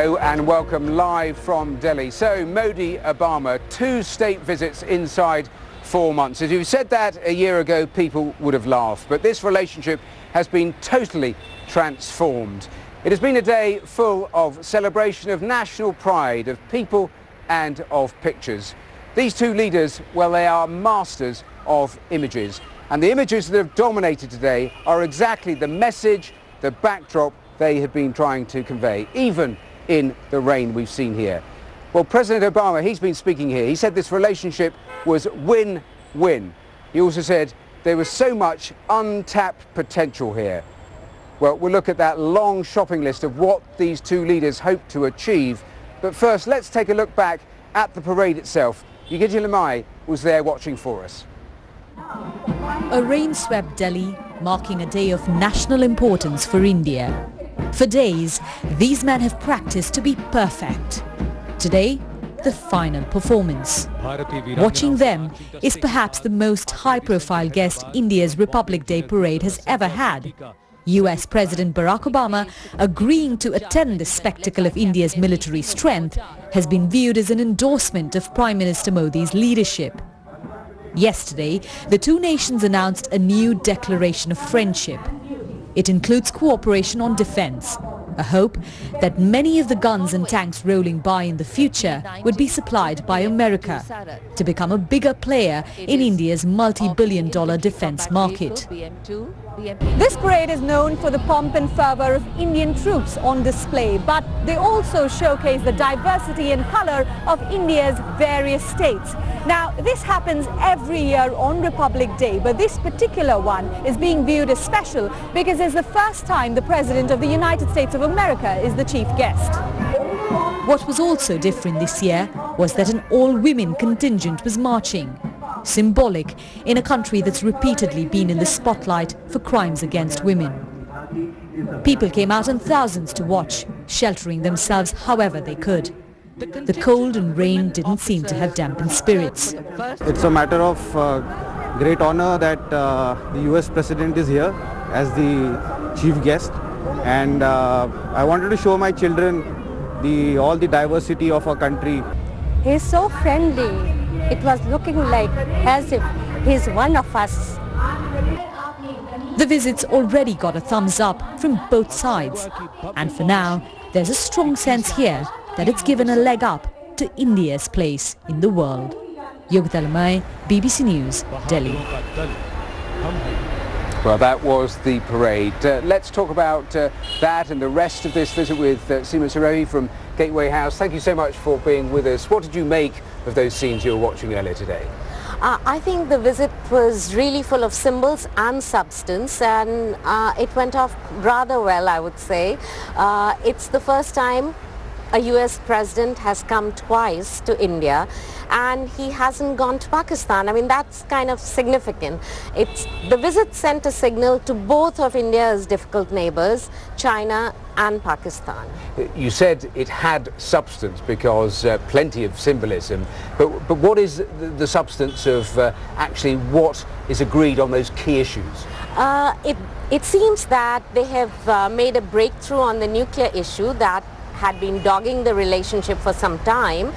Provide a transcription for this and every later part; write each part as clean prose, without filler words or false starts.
Hello and welcome live from Delhi. So Modi, Obama, 2 state visits inside 4 months. If you said that a year ago, people would have laughed. But this relationship has been totally transformed. It has been a day full of celebration of national pride, of people and of pictures. These 2 leaders, well, they are masters of images. And the images that have dominated today are exactly the message, the backdrop they have been trying to convey, even in the rain we've seen here. Well, President Obama, he's been speaking here. He said this relationship was win-win. He also said there was so much untapped potential here. Well, we'll look at that long shopping list of what these 2 leaders hope to achieve. But first, let's take a look back at the parade itself. Yugiji Lamai was there watching for us. A rain-swept Delhi, marking a day of national importance for India. For days, these men have practiced to be perfect. Today, the final performance. Watching them is perhaps the most high-profile guest India's Republic Day parade has ever had. US President Barack Obama agreeing to attend the spectacle of India's military strength has been viewed as an endorsement of Prime Minister Modi's leadership. Yesterday, the 2 nations announced a new declaration of friendship. It includes cooperation on defense, a hope that many of the guns and tanks rolling by in the future would be supplied by America to become a bigger player in India's multi-billion-dollar defense market. This parade is known for the pomp and fervor of Indian troops on display, but they also showcase the diversity and color of India's various states. Now, this happens every year on Republic Day, but this particular one is being viewed as special because it's the first time the President of the United States of America is the chief guest. What was also different this year was that an all-women contingent was marching. Symbolic in a country that's repeatedly been in the spotlight for crimes against women. People came out in thousands to watch, sheltering themselves however they could. The cold and rain didn't seem to have dampened spirits. It's a matter of great honor that the US President is here as the chief guest, and I wanted to show my children all the diversity of our country. He's so friendly. It was looking like as if he's one of us. The visits already got a thumbs up from both sides. And for now, there's a strong sense here that it's given a leg up to India's place in the world. Yugiji Lamai, BBC News, Delhi. Well, that was the parade. Let's talk about that and the rest of this visit with Seema Sirohi from Gateway House. Thank you so much for being with us. What did you make of those scenes you were watching earlier today? I think the visit was really full of symbols and substance, and it went off rather well, I would say. It's the first time a US president has come twice to India, and he hasn't gone to Pakistan. I mean, that's kind of significant. The visit sent a signal to both of India's difficult neighbors, China and Pakistan. You said it had substance because plenty of symbolism, but what is the substance of actually what is agreed on those key issues? It seems that they have made a breakthrough on the nuclear issue that had been dogging the relationship for some time.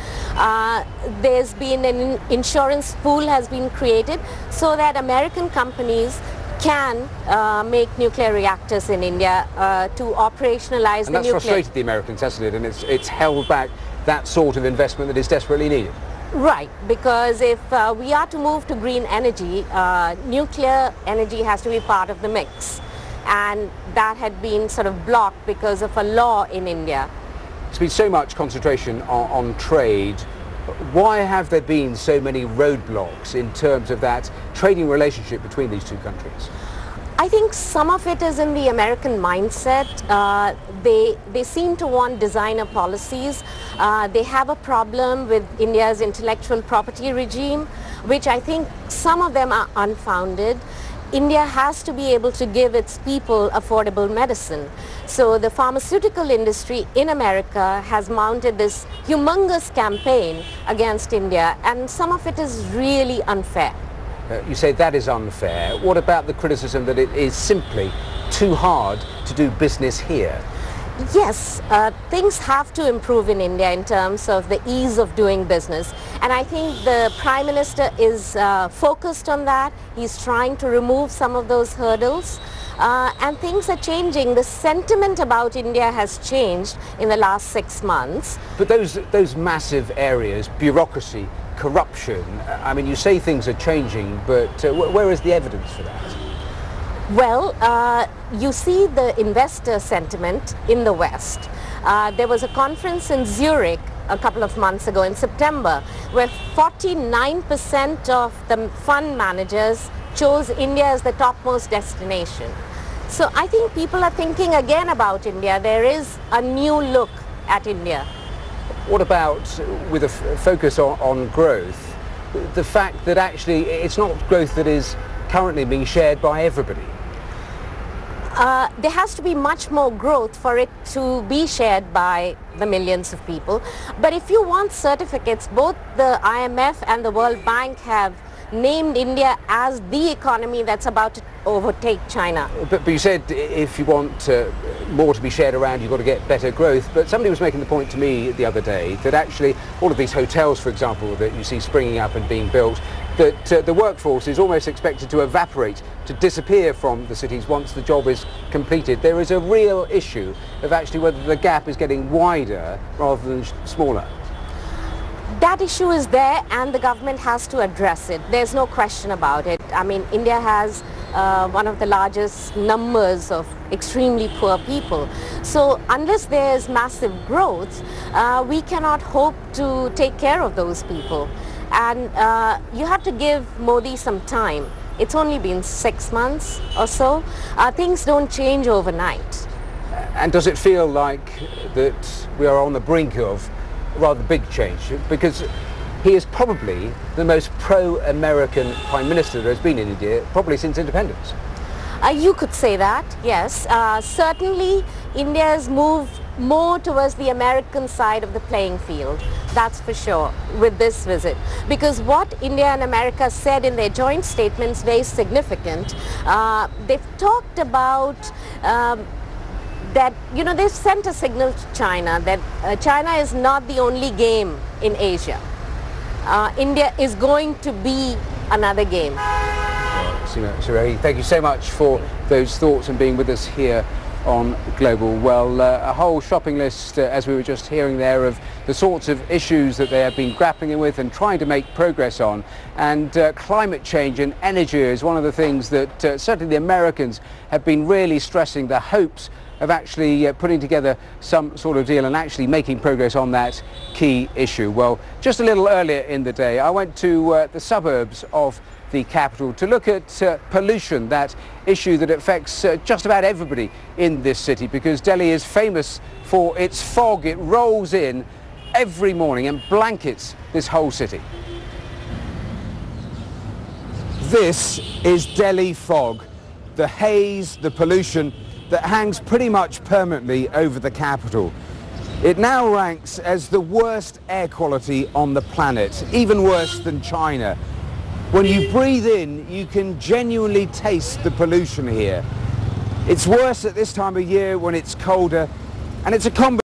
There's been an insurance pool has been created so that American companies can make nuclear reactors in India to operationalize and the nuclear. And that's frustrated the Americans, hasn't it? And it's held back that sort of investment that is desperately needed. Right, because if we are to move to green energy, nuclear energy has to be part of the mix. And that had been sort of blocked because of a law in India. There's been so much concentration on trade. Why have there been so many roadblocks in terms of that trading relationship between these 2 countries? I think some of it is in the American mindset. They seem to want designer policies. They have a problem with India's intellectual property regime, which I think some of them are unfounded. India has to be able to give its people affordable medicine. So the pharmaceutical industry in America has mounted this humongous campaign against India, and some of it is really unfair. You say that is unfair. What about the criticism that it is simply too hard to do business here? Yes, things have to improve in India in terms of the ease of doing business, and I think the Prime Minister is focused on that. He's trying to remove some of those hurdles, and things are changing. The sentiment about India has changed in the last 6 months. But those massive areas, bureaucracy, corruption, I mean, you say things are changing, but where is the evidence for that? Well, you see the investor sentiment in the West. There was a conference in Zurich a couple of months ago in September where 49% of the fund managers chose India as the topmost destination. So I think people are thinking again about India. There is a new look at India. What about, with a focus on growth, the fact that actually it's not growth that is currently being shared by everybody? There has to be much more growth for it to be shared by the millions of people. But if you want certificates, both the IMF and the World Bank have named India as the economy that's about to overtake China. But you said if you want more to be shared around, you've got to get better growth. But somebody was making the point to me the other day that actually all of these hotels, for example, that you see springing up and being built, that the workforce is almost expected to evaporate, to disappear from the cities once the job is completed. There is a real issue of actually whether the gap is getting wider rather than smaller. That issue is there and the government has to address it. There's no question about it. I mean, India has one of the largest numbers of extremely poor people. So unless there's massive growth, we cannot hope to take care of those people. And you have to give Modi some time. It's only been 6 months or so. Things don't change overnight. And does it feel like that we are on the brink of rather big change? Because he is probably the most pro-American Prime Minister there has been in India, probably since independence. You could say that, yes. Certainly India's moved more towards the American side of the playing field, that's for sure, with this visit. Because what India and America said in their joint statements is very significant. They've talked about that, you know, they've sent a signal to China that China is not the only game in Asia. India is going to be another game. Seema Sirohi, thank you so much for those thoughts and being with us here on Global. Well, a whole shopping list, as we were just hearing there, of the sorts of issues that they have been grappling with and trying to make progress on. And climate change and energy is one of the things that certainly the Americans have been really stressing, the hopes of actually putting together some sort of deal and actually making progress on that key issue. Well, just a little earlier in the day, I went to the suburbs of the capital to look at pollution, that issue that affects just about everybody in this city, because Delhi is famous for its fog. It rolls in every morning and blankets this whole city. This is Delhi fog, the haze, the pollution that hangs pretty much permanently over the capital. It now ranks as the worst air quality on the planet, even worse than China. When you breathe in, you can genuinely taste the pollution here. It's worse at this time of year when it's colder, and it's a combination